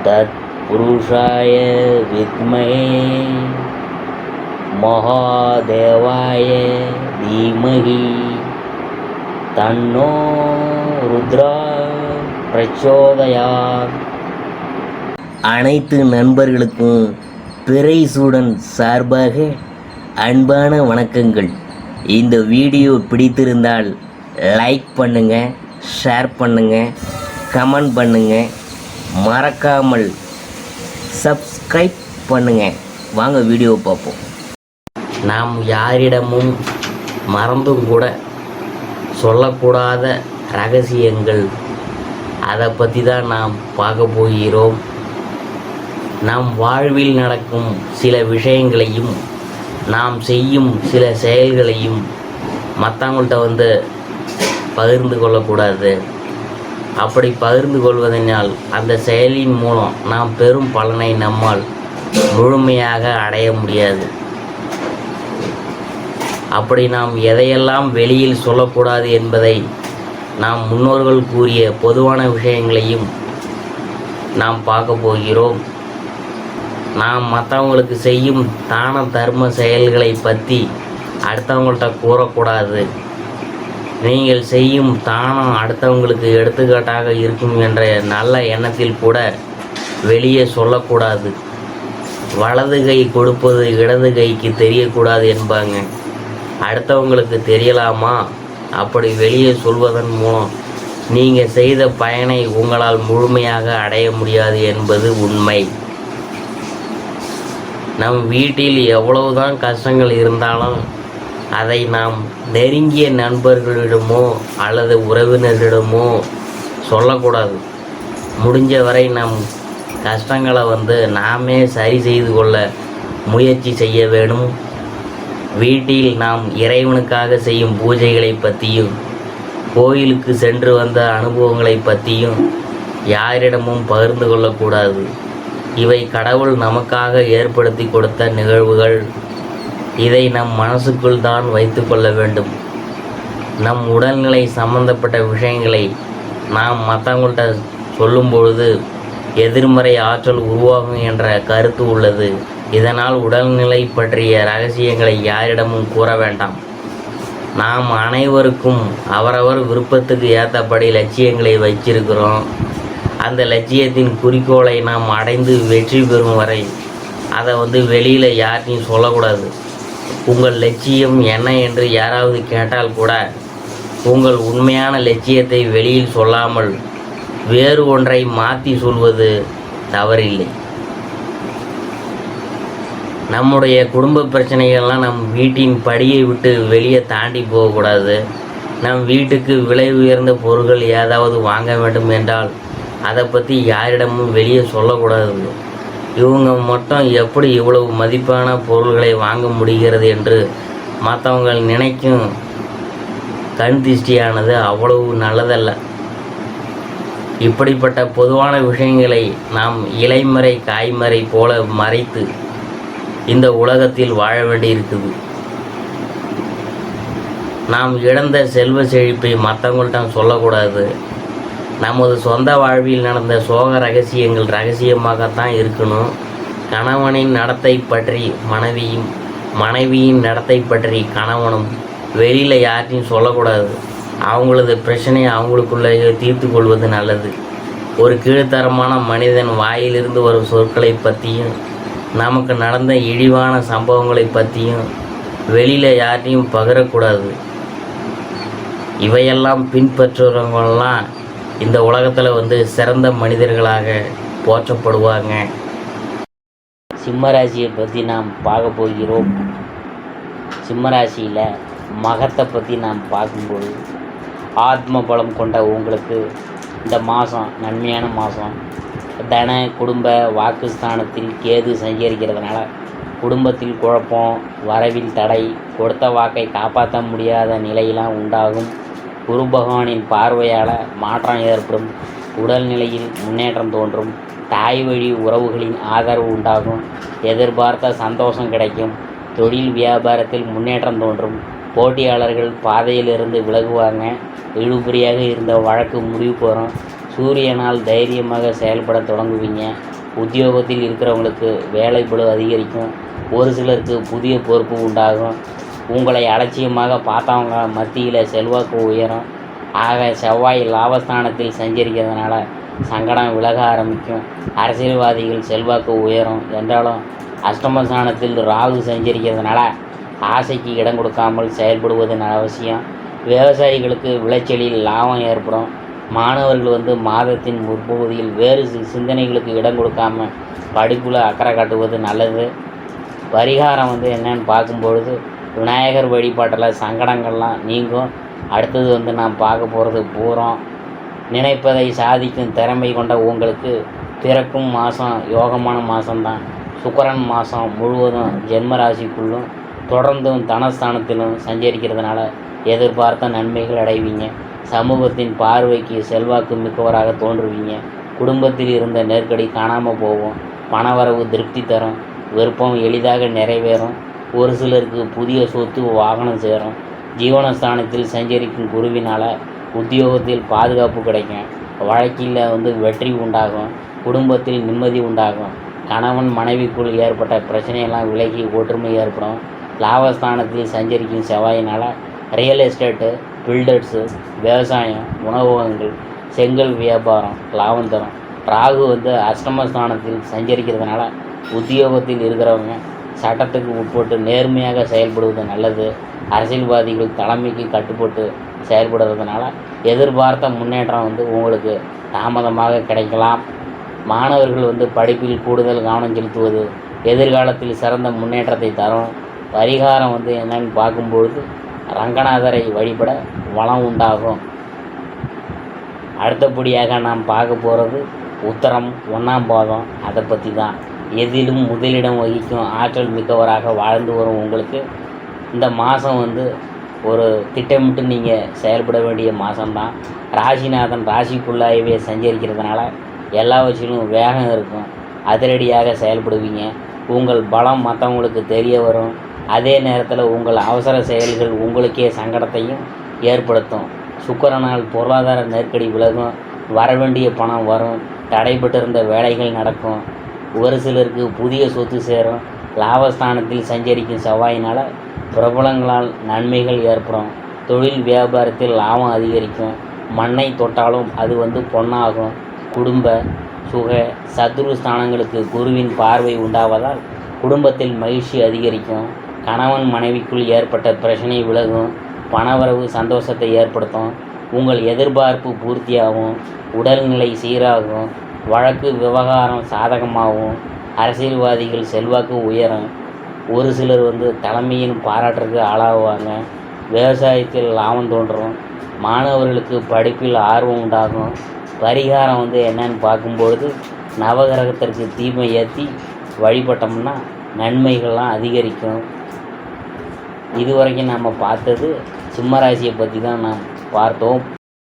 तत्पुरुषाय विद्महे महादेवाय धीमहि तन्नो रुद्रा प्रचोदयात्. அனைத்து நண்பர்களுக்கும் பிறைசூடன் சார்பாக அன்பான வணக்கங்கள். இந்த வீடியோ பிடித்திருந்தால் லைக் பண்ணுங்கள், ஷேர் பண்ணுங்கள், கமெண்ட் பண்ணுங்கள், மறக்காமல் சப்ஸ்கிரைப் பண்ணுங்கள். வாங்க வீடியோ பார்ப்போம். நாம் யாரிடமும் மறந்தும் கூட சொல்லக்கூடாத ரகசியங்கள், அதை பற்றி தான் நாம் பார்க்க போகிறோம். நம் வாழ்வில் நடக்கும் சில விஷயங்களையும் நாம் செய்யும் சில செயல்களையும் மற்றவங்கள்ட்ட பகிர்ந்து கொள்ளக்கூடாது. அப்படி பகிர்ந்து கொள்வதனால் அந்த செயலின் மூலம் நாம் பெரும் பலனை நம்மால் முழுமையாக அடைய முடியாது. அப்படி நாம் எதையெல்லாம் வெளியில் சொல்லக்கூடாது என்பதை நாம் முன்னோர்கள் கூறிய பொதுவான விஷயங்களையும் நாம் பார்க்க போகிறோம். நாம் மற்றவங்களுக்கு செய்யும் தான தர்ம செயல்களை பற்றி அடுத்தவங்கள்ட்ட கூறக்கூடாது. நீங்கள் செய்யும் தானம் அடுத்தவங்களுக்கு எடுத்துக்காட்டாக இருக்கும் என்ற நல்ல எண்ணத்தில் கூட வெளியே சொல்லக்கூடாது. வலது கை கொடுப்பது இடது கைக்கு தெரியக்கூடாது என்பாங்க. அடுத்தவங்களுக்கு தெரியலாமா? அப்படி வெளியே சொல்வதன் மூலம் நீங்கள் செய்த பயனை உங்களால் முழுமையாக அடைய முடியாது என்பது உண்மை. நம் வீட்டில் எவ்வளவுதான் கஷ்டங்கள் இருந்தாலும் அதை நாம் நெருங்கிய நண்பர்களிடமோ அல்லது உறவினரிடமோ சொல்லக்கூடாது. முடிஞ்ச வரை நம் கஷ்டங்களை நாமே சரி செய்து கொள்ள முயற்சி செய்ய வேணும். வீட்டில் நாம் இறைவனுக்காக செய்யும் பூஜைகளை பற்றியும் கோயிலுக்கு சென்று வந்த அனுபவங்களை பற்றியும் யாரிடமும் பகிர்ந்து கொள்ளக்கூடாது. இவை கடவுள் நமக்காக ஏற்படுத்தி கொடுத்த நிகழ்வுகள். இதை நம் மனசுக்குள் தான் வைத்து கொள்ள வேண்டும். நம் உடல்நிலை சம்பந்தப்பட்ட விஷயங்களை நாம் மற்றவங்கள்ட்ட சொல்லும் பொழுது எதிர்மறை ஆற்றல் உருவாகும் என்ற கருத்து உள்ளது. இதனால் உடல்நிலை பற்றிய ரகசியங்களை யாரிடமும் கூற வேண்டாம். நாம் அனைவருக்கும் அவரவர் விருப்பத்துக்கு ஏற்றபடி லட்சியங்களை வச்சிருக்கிறோம். அந்த லட்சியத்தின் குறிக்கோளை நாம் அடைந்து வெற்றி பெறும் வரை அதை வெளியில் யார்ட்டையும் சொல்லக்கூடாது. உங்கள் லட்சியம் என்ன என்று யாராவது கேட்டால் கூட உங்கள் உண்மையான லட்சியத்தை வெளியில் சொல்லாமல் வேறு ஒன்றை மாற்றி சொல்வது தவறில்லை. நம்முடைய குடும்ப பிரச்சனைகள்லாம் நம் வீட்டின் படியை விட்டு வெளியே தாண்டி போகக்கூடாது. நம் வீட்டுக்கு விலை உயர்ந்த பொருட்கள் ஏதாவது வாங்க வேண்டும் என்றால் அதை பற்றி யாரிடமும் வெளியே சொல்லக்கூடாது. இவங்க மட்டும் எப்படி இவ்வளவு மதிப்பான பொருள்களை வாங்க முடிகிறது என்று மற்றவங்க நினைக்கும் கண் திருஷ்டியானது அவ்வளவு நல்லதல்ல. இப்படிப்பட்ட பொதுவான விஷயங்களை நாம் இலைமறை காய்மறை போல மறைத்து இந்த உலகத்தில் வாழ வேண்டியிருக்குது. நாம் இழந்த செல்வ செழிப்பை மற்றவங்கள்ட்ட சொல்லக்கூடாது. நமது சொந்த வாழ்வில் நடந்த சோக ரகசியங்கள் ரகசியமாகத்தான் இருக்கணும். கணவனின் நடத்தை பற்றி மனைவியும், மனைவியின் நடத்தை பற்றி கணவனும் வெளியில் யார்ட்டையும் சொல்லக்கூடாது. அவங்களது பிரச்சனையை அவங்களுக்குள்ளேயே தீர்த்து கொள்வது நல்லது. ஒரு கீழ்த்தரமான மனிதன் வாயிலிருந்து வரும் சொற்களை பற்றியும் நமக்கு நடந்த இழிவான சம்பவங்களை பற்றியும் வெளியில் யார்ட்டையும் பகிரக்கூடாது. இவையெல்லாம் பின்பற்றுறவங்களாம் இந்த உலகத்தில் சிறந்த மனிதர்களாக போற்றப்படுவாங்க. சிம்மராசியை பற்றி நாம் பார்க்க போகிறோம். சிம்மராசியில் மகத்தை பற்றி நாம் பார்க்கும்போது ஆத்ம பலம் கொண்ட உங்களுக்கு இந்த மாதம் நன்மையான மாதம். தன குடும்ப வாக்குஸ்தானத்தில் கேது சஞ்சரிக்கிறதுனால குடும்பத்தில் குழப்பம், வரவில் தடை, கொடுத்த வாக்கை காப்பாற்ற முடியாத நிலையெல்லாம் உண்டாகும். குரு பகவானின் பார்வையால் மாற்றம் ஏற்படும். உடல்நிலையில் முன்னேற்றம் தோன்றும். தாய் வழி உறவுகளின் ஆதரவு உண்டாகும். எதிர்பார்த்த சந்தோஷம் கிடைக்கும். தொழில் வியாபாரத்தில் முன்னேற்றம் தோன்றும். போட்டியாளர்கள் பாதையிலிருந்து விலகுவாங்க. இழுபறியாக இருந்த வழக்கு முடிவுக்கு வரும். சூரியனால் தைரியமாக செயல்பட தொடங்குவீங்க. உத்தியோகத்தில் இருக்கிறவங்களுக்கு வேலைப்பளு அதிகரிக்கும். ஒரு சிலருக்கு புதிய பொறுப்பு உண்டாகும். உங்களை அலட்சியமாக பார்த்தவங்க மத்தியில் செல்வாக்கு உயரும். ஆக செவ்வாய் லாபஸ்தானத்தில் சஞ்சரிக்கிறதுனால சங்கடம் விலக ஆரம்பிக்கும். அரசியல்வாதிகள் செல்வாக்கு உயரும். என்றாலும் அஷ்டமஸ்தானத்தில் ராகு சஞ்சரிக்கிறதுனால ஆசைக்கு இடம் கொடுக்காமல் செயல்படுவது அவசியம். விவசாயிகளுக்கு விளைச்சலில் லாபம் ஏற்படும். மாணவர்கள் மாதத்தின் முற்பகுதியில் வேறு சிந்தனைகளுக்கு இடம் கொடுக்காமல் படிப்பில் அக்கறை காட்டுவது நல்லது. பரிகாரம் என்னன்னு பார்க்கும்பொழுது விநாயகர் வழிபாட்டில் சங்கடங்கள்லாம் நீங்கும். அடுத்தது நாம் பார்க்க போகிறது பூரம். நினைப்பதை சாதிக்கும் திறமை கொண்ட உங்களுக்கு பிறக்கும் மாதம் யோகமான மாதம்தான். சுக்கிரன் மாதம் முழுவதும் ஜென்மராசிக்குள்ளும் தொடர்ந்தும் தனஸ்தானத்திலும் சஞ்சரிக்கிறதுனால எதிர்பார்த்த நன்மைகள் அடைவீங்க. சமூகத்தின் பார்வைக்கு செல்வாக்கு மிக்கவராக தோன்றுவீங்க. குடும்பத்தில் இருந்த நெருக்கடி காணாமல் போகும். பணவரவு திருப்தி தரும். விருப்பம் எளிதாக நிறைவேறும். ஒரு சிலருக்கு புதிய சொத்து வாகனம் சேரும். ஜீவனஸ்தானத்தில் சஞ்சரிக்கும் குருவினால் உத்தியோகத்தில் பாதுகாப்பு கிடைக்கும். வழக்கில் வெற்றி உண்டாகும். குடும்பத்தில் நிம்மதி உண்டாகும். கணவன் மனைவிக்குள் ஏற்பட்ட பிரச்சனையெல்லாம் விலகி ஒற்றுமை ஏற்படும். லாபஸ்தானத்தில் சஞ்சரிக்கும் செவ்வாயினால் ரியல் எஸ்டேட்டு, பில்டர்ஸு, விவசாயம், உணவகங்கள், செங்கல் வியாபாரம் லாபம் தரும். ராகு அஷ்டமஸ்தானத்தில் சஞ்சரிக்கிறதுனால உத்தியோகத்தில் இருக்கிறவங்க சட்டத்துக்கு உட்பட்டு நேர்மையாக செயல்படுவது நல்லது. அரசியல்வாதிகள் தலைமைக்கு கட்டுப்பட்டு செயல்படுறதுனால எதிர்பார்த்த முன்னேற்றம் உங்களுக்கு தாமதமாக கிடைக்கலாம். மாணவர்கள் படிப்பில் கூடுதல் கவனம் செலுத்துவது எதிர்காலத்தில் சிறந்த முன்னேற்றத்தை தரும். பரிகாரம் என்னன்னு பார்க்கும்பொழுது ரங்கநாதரை வழிபட வளம் உண்டாகும். அடுத்தபடியாக நாம் பார்க்க போகிறது உத்தரம் 1ஆம் பாதம். அதை பற்றி தான். எதிலும் முதலிடம் வகிக்கும் ஆற்றல் மிக்கவராக வாழ்ந்து வரும் உங்களுக்கு இந்த மாதம் ஒரு திட்டமிட்டு நீங்கள் செயல்பட வேண்டிய மாதம்தான். ராசிநாதன் ராசிக்குள்ளாகவே சஞ்சரிக்கிறதுனால எல்லாவற்றிலும் வேகம் இருக்கும். அதிரடியாக செயல்படுவீங்க. உங்கள் பலம் மற்றவங்களுக்கு தெரிய வரும். அதே நேரத்தில் உங்கள் அவசர செயல்கள் உங்களுக்கே சங்கடத்தையும் ஏற்படுத்தும். சுக்கிரனால் பொருளாதார நெருக்கடி விலகும். வரவேண்டிய பணம் வரும். தடைபட்டிருந்த வேலைகள் நடக்கும். ஒரு சிலருக்கு புதிய சொத்து சேரும். லாபஸ்தானத்தில் சஞ்சரிக்கும் செவ்வாயினால் பிரபலங்களால் நன்மைகள் ஏற்படும். தொழில் வியாபாரத்தில் லாபம் அதிகரிக்கும். மண்ணை தொட்டாலும் அது பொன்னாகும். குடும்ப சுக சத்ரு ஸ்தானங்களுக்கு குருவின் பார்வை உண்டாவதால் குடும்பத்தில் மகிழ்ச்சி அதிகரிக்கும். கணவன் மனைவிக்குள் ஏற்பட்ட பிரச்சனை விலகும். பணவரவு சந்தோஷத்தை ஏற்படுத்தும். உங்கள் எதிர்பார்ப்பு பூர்த்தியாகும். உடல்நிலை சீராகும். வழக்கு விவகாரம் சாதகமாகும். அரசியல்வாதிகள் செல்வாக்கு உயரும். ஒரு சிலர் தலைமையின் பாராட்டுக்கு ஆளாகுவாங்க. விவசாயத்தில் லாபம் தோன்றும். மாணவர்களுக்கு படிப்பில் ஆர்வம் உண்டாகும். பரிகாரம் என்னன்னு பார்க்கும்பொழுது நவகிரகத்திற்கு தீபம் ஏற்றி வழிபட்டோம்னா நன்மைகள்லாம் அதிகரிக்கும். இதுவரைக்கும் நம்ம பார்த்தது சிம்மராசியை பற்றி தான் நாம் பார்த்தோம்.